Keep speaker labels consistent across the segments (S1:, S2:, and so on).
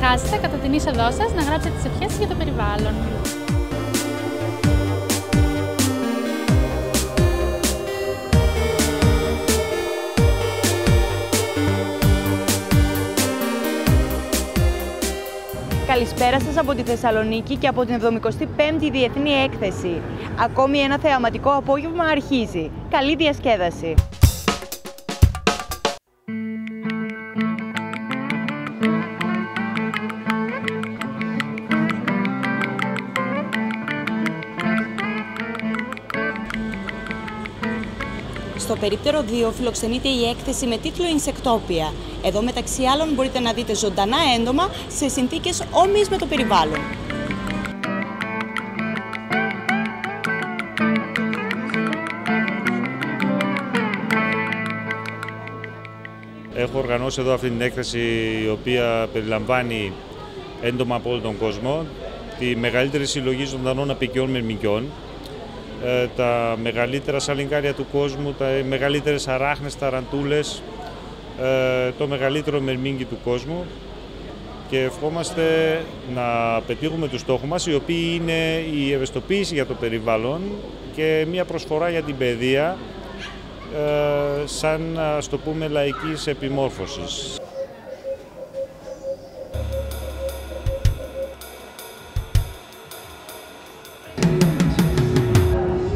S1: ξεχάσετε κατά την είσοδό σας να γράψετε τις ευχές για το περιβάλλον.
S2: Καλησπέρα σας από τη Θεσσαλονίκη και από την 75η Διεθνή Έκθεση. Ακόμη ένα θεαματικό απόγευμα αρχίζει. Καλή διασκέδαση! Στο περίπτερο 2 φιλοξενείται η έκθεση με τίτλο Ινσεκτόπια. Εδώ μεταξύ άλλων μπορείτε να δείτε ζωντανά έντομα σε συνθήκες όμοιες με το περιβάλλον.
S3: Έχω οργανώσει εδώ αυτή την έκθεση η οποία περιλαμβάνει έντομα από όλο τον κόσμο, τη μεγαλύτερη συλλογή ζωντανών απικιών μερμικιών, τα μεγαλύτερα σαλιγκάρια του κόσμου, τα μεγαλύτερες αράχνες ταραντούλες, το μεγαλύτερο μερμήγκι του κόσμου και ευχόμαστε να πετύχουμε τους στόχους μας, οι οποίοι είναι η ευαισθητοποίηση για το περιβάλλον και μια προσφορά για την παιδεία σαν, ας το πούμε, λαϊκής επιμόρφωσης.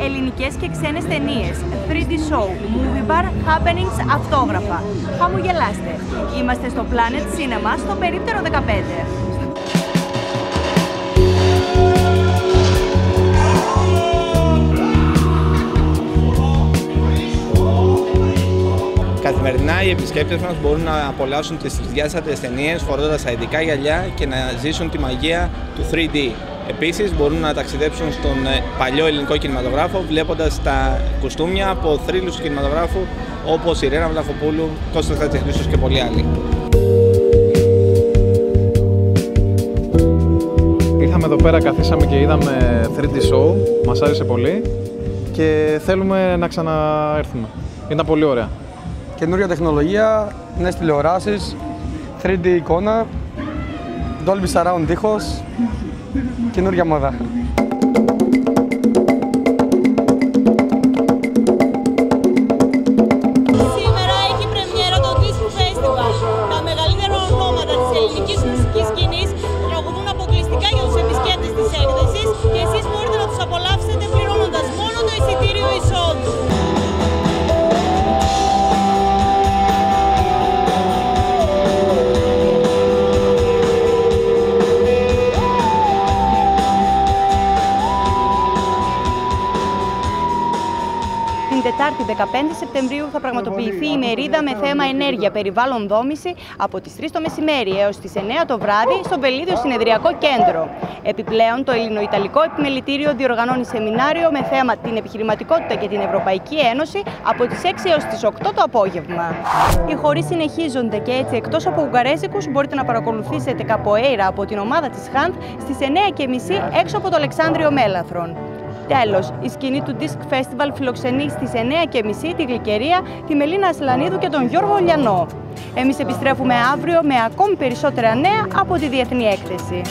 S2: Ελληνικές και ξένες ταινίες, 3D show, movie bar, happenings, αυτόγραφα. Χαμογελάστε. Είμαστε στο Planet Cinema, στο περίπτερο 15.
S4: Καθημερινά οι επισκέπτες μας μπορούν να απολαύσουν τις τρισδιάστατες ταινίες φορώντας τα ειδικά γυαλιά και να ζήσουν τη μαγεία του 3D. Επίσης μπορούν να ταξιδέψουν στον παλιό ελληνικό κινηματογράφο βλέποντας τα κουστούμια από θρύλους του κινηματογράφου όπως η Ρένα Βλαχοπούλου, Κώστας Χατζηχρήστος και πολλοί άλλοι.
S5: Ήρθαμε εδώ πέρα, καθίσαμε και είδαμε 3D show, μας άρεσε πολύ και θέλουμε να ξαναέρθουμε. Ήταν πολύ ωραία.
S6: Καινούρια τεχνολογία, νέες τηλεοράσεις, 3D εικόνα, Dolby Surround ήχος, καινούρια μόδα.
S2: Σήμερα έχει πρεμιέρα το Disc Festival. Τα μεγαλύτερα ονόματα της ελληνικής μουσικής σκηνής τραγουδούν αποκλειστικά για τους επισκέπτες της έκθεσης και εσείς μπορείτε να τους απολαύσετε πληρώνοντας μόνο το εισιτήριο εισόδου. Την Τετάρτη 15 Σεπτεμβρίου θα πραγματοποιηθεί η μερίδα με θέμα ενέργεια, περιβάλλον, δόμηση από τις 3 το μεσημέρι έως τις 9 το βράδυ στο Βελίδιο Συνεδριακό Κέντρο. Επιπλέον, το Ελληνοϊταλικό Επιμελητήριο διοργανώνει σεμινάριο με θέμα την επιχειρηματικότητα και την Ευρωπαϊκή Ένωση από τις 6 έως τις 8 το απόγευμα. Οι χοροί συνεχίζονται και έτσι, εκτός από ουγγαρέζικους, μπορείτε να παρακολουθήσετε καποέιρα από την ομάδα της Χαντ στις 9:30 έξω από το Αλεξάνδριο Μέλαθρον. Τέλος, η σκηνή του Disc Festival φιλοξενεί στις 9:30 τη Γλυκερία, τη Μελίνα Ασλανίδου και τον Γιώργο Λιανό. Εμείς επιστρέφουμε αύριο με ακόμη περισσότερα νέα από τη Διεθνή Έκθεση.